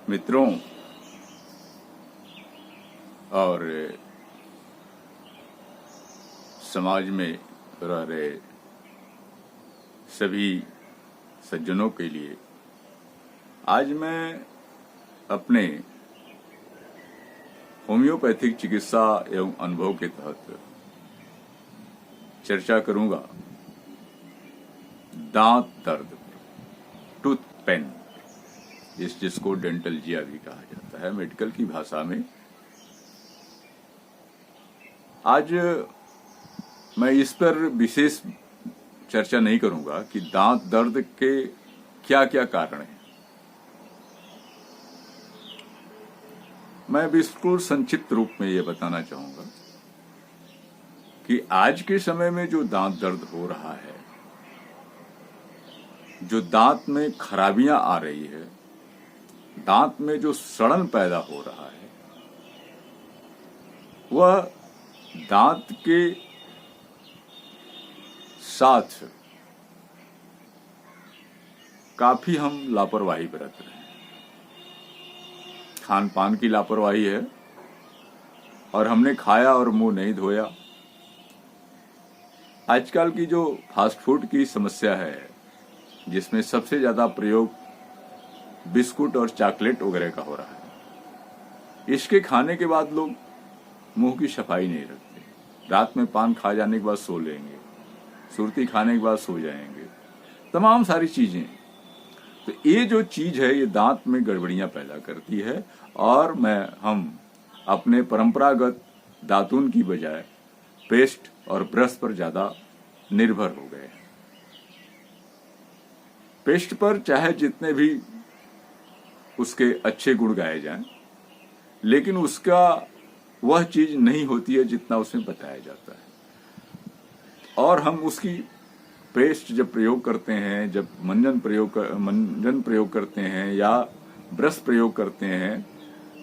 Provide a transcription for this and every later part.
मित्रों और समाज में रह रहे सभी सज्जनों के लिए आज मैं अपने होम्योपैथिक चिकित्सा एवं अनुभव के तहत चर्चा करूंगा दांत दर्द, टूथ पेन, जिसको डेंटल्जिया भी कहा जाता है मेडिकल की भाषा में। आज मैं इस पर विशेष चर्चा नहीं करूंगा कि दांत दर्द के क्या क्या कारण हैं। मैं बिल्कुल संक्षिप्त रूप में ये बताना चाहूंगा कि आज के समय में जो दांत दर्द हो रहा है, जो दांत में खराबियां आ रही है, दांत में जो सड़न पैदा हो रहा है, वह दांत के साथ काफी हम लापरवाही बरत रहे हैं। खान पान की लापरवाही है और हमने खाया और मुंह नहीं धोया। आजकल की जो फास्ट फूड की समस्या है, जिसमें सबसे ज्यादा प्रयोग बिस्कुट और चॉकलेट वगैरह का हो रहा है, इसके खाने के बाद लोग मुंह की सफाई नहीं रखते। रात में पान खा जाने के बाद सो लेंगे, सुरती खाने के बाद सो जाएंगे, तमाम सारी चीजें। तो ये जो चीज है ये दांत में गड़बड़ियां पैदा करती है और हम अपने परंपरागत दातून की बजाय पेस्ट और ब्रश पर ज्यादा निर्भर हो गए हैं। पेस्ट पर चाहे जितने भी उसके अच्छे गुण गाए जाएं, लेकिन उसका वह चीज नहीं होती है जितना उसमें बताया जाता है। और हम उसकी पेस्ट जब प्रयोग करते हैं, जब मंजन प्रयोग करते हैं या ब्रश प्रयोग करते हैं,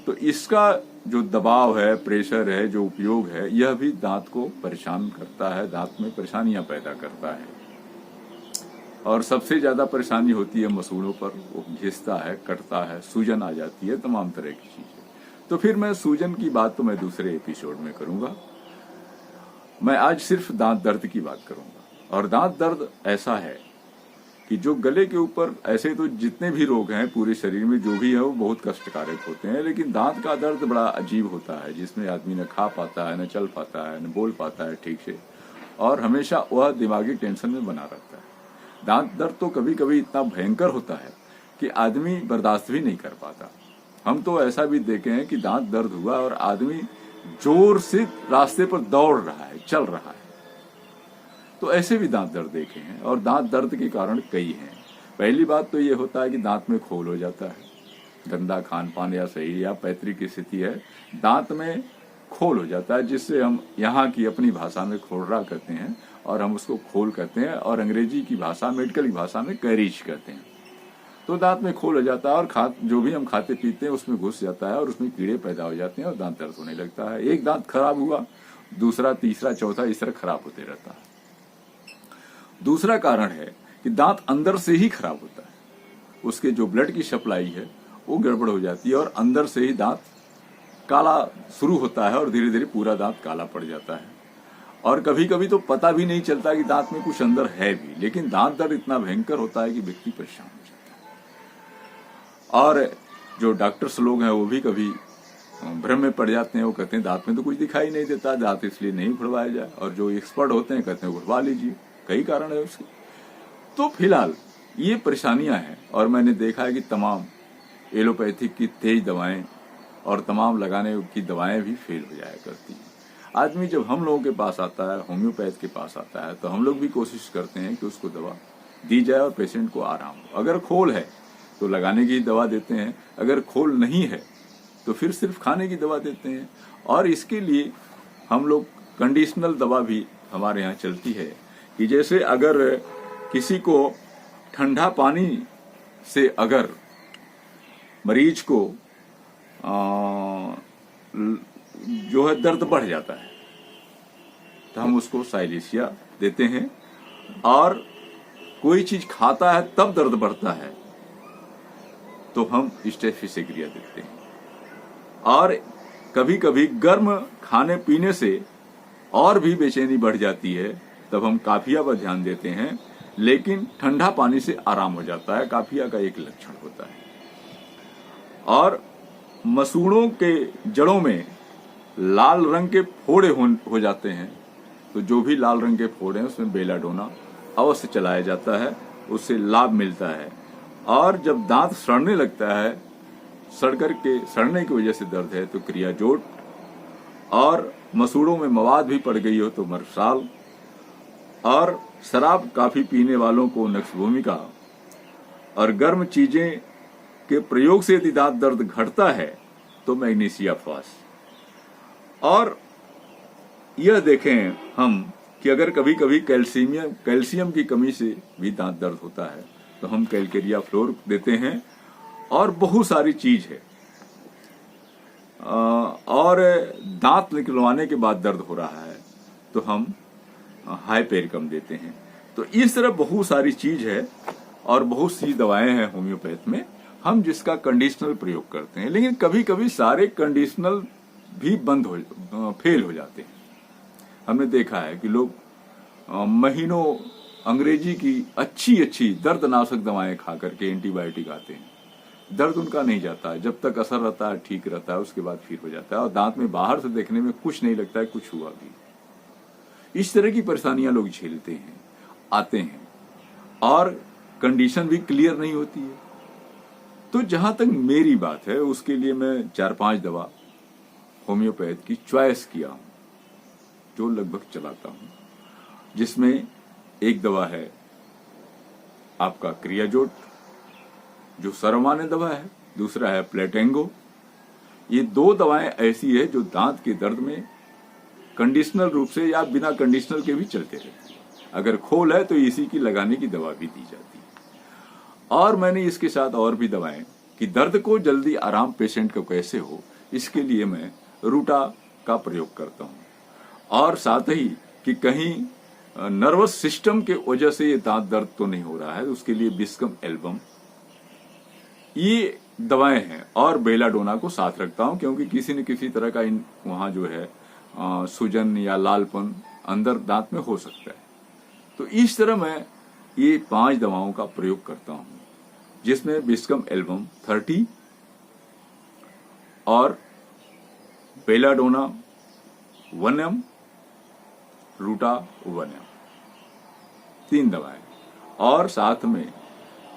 तो इसका जो दबाव है, प्रेशर है, जो उपयोग है, यह भी दांत को परेशान करता है, दांत में परेशानियां पैदा करता है। और सबसे ज्यादा परेशानी होती है मसूड़ों पर, वो घिसता है, कटता है, सूजन आ जाती है, तमाम तरह की चीजें। तो फिर मैं सूजन की बात तो मैं दूसरे एपिसोड में करूंगा। मैं आज सिर्फ दांत दर्द की बात करूंगा। और दांत दर्द ऐसा है कि जो गले के ऊपर, ऐसे तो जितने भी रोग हैं पूरे शरीर में जो भी है वो बहुत कष्टकारक होते हैं, लेकिन दांत का दर्द बड़ा अजीब होता है, जिसमें आदमी न खा पाता है, न चल पाता है, न बोल पाता है ठीक से, और हमेशा वह दिमागी टेंशन में बना रहता है। दांत दर्द तो कभी कभी इतना भयंकर होता है कि आदमी बर्दाश्त भी नहीं कर पाता। हम तो ऐसा भी देखे हैं कि दांत दर्द हुआ और आदमी जोर से रास्ते पर दौड़ रहा है, चल रहा है। तो ऐसे भी दांत दर्द देखे हैं। और दांत दर्द के कारण कई हैं। पहली बात तो ये होता है कि दांत में खोल हो जाता है, गंदा खान पान या सही या पैतृक स्थिति है, दांत में खोल हो जाता है, जिससे हम यहाँ की अपनी भाषा में खोलरा कहते हैं और हम उसको खोल कहते हैं, और अंग्रेजी की भाषा, मेडिकल की भाषा में कैरीज कहते हैं। तो दांत में खोल हो जाता है और जो भी हम खाते पीते हैं उसमें घुस जाता है और उसमें कीड़े पैदा हो जाते हैं और दांत दर्द होने लगता है। एक दांत खराब हुआ, दूसरा, तीसरा, चौथा इस तरह खराब होते रहता है। दूसरा कारण है कि दांत अंदर से ही खराब होता है, उसके जो ब्लड की सप्लाई है वो गड़बड़ हो जाती है और अंदर से ही दांत काला शुरू होता है और धीरे धीरे पूरा दांत काला पड़ जाता है। और कभी कभी तो पता भी नहीं चलता कि दांत में कुछ अंदर है भी, लेकिन दांत दर्द इतना भयंकर होता है कि व्यक्ति परेशान हो जाता है। और जो डॉक्टर्स लोग हैं वो भी कभी भ्रम में पड़ जाते हैं। वो कहते हैं दांत में तो कुछ दिखाई नहीं देता, दांत इसलिए नहीं खुलवाया जाए, और जो एक्सपर्ट होते हैं कहते हैं खुलवा लीजिए। कई कारण है उसके। तो फिलहाल ये परेशानियां हैं और मैंने देखा है कि तमाम एलोपैथिक की तेज दवाएं और तमाम लगाने की दवाएं भी फेल हो जाया करती हैं। आदमी जब हम लोगों के पास आता है, होम्योपैथ के पास आता है, तो हम लोग भी कोशिश करते हैं कि उसको दवा दी जाए और पेशेंट को आराम हो। अगर खोल है तो लगाने की दवा देते हैं, अगर खोल नहीं है तो फिर सिर्फ खाने की दवा देते हैं। और इसके लिए हम लोग कंडीशनल दवा भी हमारे यहाँ चलती है कि जैसे अगर किसी को ठंडा पानी से अगर मरीज को जो है दर्द बढ़ जाता है, तो हम उसको साइलेशिया देते हैं। और कोई चीज खाता है तब दर्द बढ़ता है तो हम स्टेफी क्रिया देते हैं। और कभी कभी गर्म खाने पीने से और भी बेचैनी बढ़ जाती है, तब हम काफिया पर ध्यान देते हैं, लेकिन ठंडा पानी से आराम हो जाता है, काफिया का एक लक्षण होता है। और मसूड़ों के जड़ों में लाल रंग के फोड़े हो जाते हैं, तो जो भी लाल रंग के फोड़े हैं उसमें बेलाडोना अवश्य चलाया जाता है, उससे लाभ मिलता है। और जब दांत सड़ने लगता है, सड़ने की वजह से दर्द है, तो क्रियाजोट, और मसूड़ों में मवाद भी पड़ गई हो तो मर्साल, और शराब काफी पीने वालों को नक्सभूमिका, और गर्म चीजें के प्रयोग से यदि दांत दर्द घटता है तो मैग्नीशिया फास। और यह देखें हम कि अगर कभी कभी कैल्शियम की कमी से भी दांत दर्द होता है तो हम कैलकेरिया फ्लोर देते हैं। और बहुत सारी चीज है। और दांत निकलवाने के बाद दर्द हो रहा है तो हम हाइपेरिकम देते हैं। तो इस तरह बहुत सारी चीज है और बहुत सी दवाएं हैं होम्योपैथ में, हम जिसका कंडीशनल प्रयोग करते हैं। लेकिन कभी कभी सारे कंडीशनल भी फेल हो जाते हैं। हमने देखा है कि लोग महीनों अंग्रेजी की अच्छी दर्दनाशक दवाएं खा करके एंटीबायोटिक आते हैं, दर्द उनका नहीं जाता है, जब तक असर रहता है ठीक रहता है, उसके बाद फिर हो जाता है और दांत में बाहर से देखने में कुछ नहीं लगता है कुछ हुआ भी। इस तरह की परेशानियां लोग झेलते हैं, आते हैं, और कंडीशन भी क्लियर नहीं होती है। तो जहां तक मेरी बात है, उसके लिए मैं 4-5 दवा होम्योपैथ की चॉइस किया हूं, जो लगभग चलाता हूं, जिसमें एक दवा है आपका क्रियाजोट, जो सर्वमान्य दवा है, दूसरा है प्लेटेंगो। ये 2 दवाएं ऐसी है जो दांत के दर्द में कंडीशनल रूप से या बिना कंडीशनल के भी चलते रहते हैं। अगर खोल है तो इसी की लगाने की दवा भी दी जाती है। और मैंने इसके साथ और भी दवाएं कि दर्द को जल्दी आराम पेशेंट को कैसे हो, इसके लिए मैं रूटा का प्रयोग करता हूं। और साथ ही कि कहीं नर्वस सिस्टम के वजह से ये दांत दर्द तो नहीं हो रहा है, उसके लिए बिस्कम एल्बम, ये दवाएं हैं। और बेलाडोना को साथ रखता हूं, क्योंकि किसी न किसी तरह का वहां जो है सूजन या लालपन अंदर दांत में हो सकता है। तो इस तरह मैं ये 5 दवाओं का प्रयोग करता हूं, जिसमें बिस्कम एल्बम 30 और बेलाडोना 1 ml, रूटा 1 ml, 3 दवाएं। और साथ में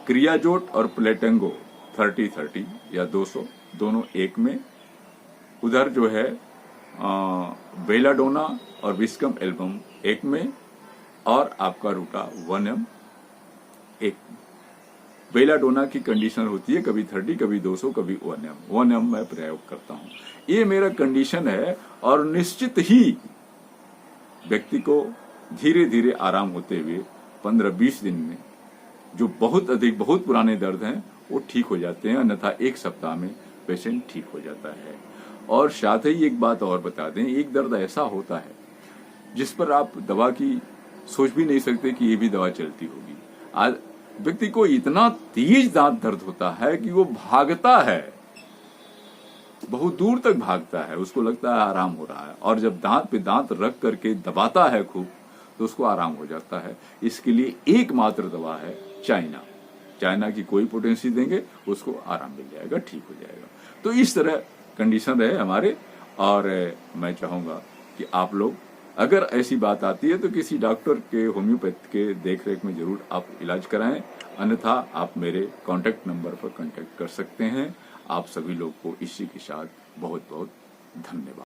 क्रियाजोट और प्लेटेंगो 30-30 या 200 दोनों एक में। उधर जो है बेलाडोना और बिस्कम एल्बम एक में, और आपका रूटा 1 ml एक में। बेलाडोना की कंडीशन होती है कभी 30, कभी 200, कभी 1 ml। 1 ml मैं प्रयोग करता हूं। ये मेरा कंडीशन है। और निश्चित ही व्यक्ति को धीरे धीरे आराम होते हुए 15-20 दिन में जो बहुत पुराने दर्द हैं वो ठीक हो जाते हैं, अन्यथा 1 सप्ताह में पेशेंट ठीक हो जाता है। और साथ ही एक बात और बता दें, एक दर्द ऐसा होता है जिस पर आप दवा की सोच भी नहीं सकते कि ये भी दवा चलती होगी। आज व्यक्ति को इतना तेज दांत दर्द होता है कि वो भागता है, बहुत दूर तक भागता है, उसको लगता है आराम हो रहा है, और जब दांत पे दांत रख करके दबाता है खूब तो उसको आराम हो जाता है। इसके लिए एकमात्र दवा है चाइना की कोई पोटेंसी देंगे उसको आराम मिल जाएगा, ठीक हो जाएगा। तो इस तरह कंडीशन है हमारे। और मैं चाहूंगा कि आप लोग, अगर ऐसी बात आती है तो किसी डॉक्टर के होम्योपैथ के देखरेख में जरूर आप इलाज कराएं, अन्यथा आप मेरे कांटेक्ट नंबर पर कांटेक्ट कर सकते हैं। आप सभी लोग को इसी के साथ बहुत बहुत धन्यवाद।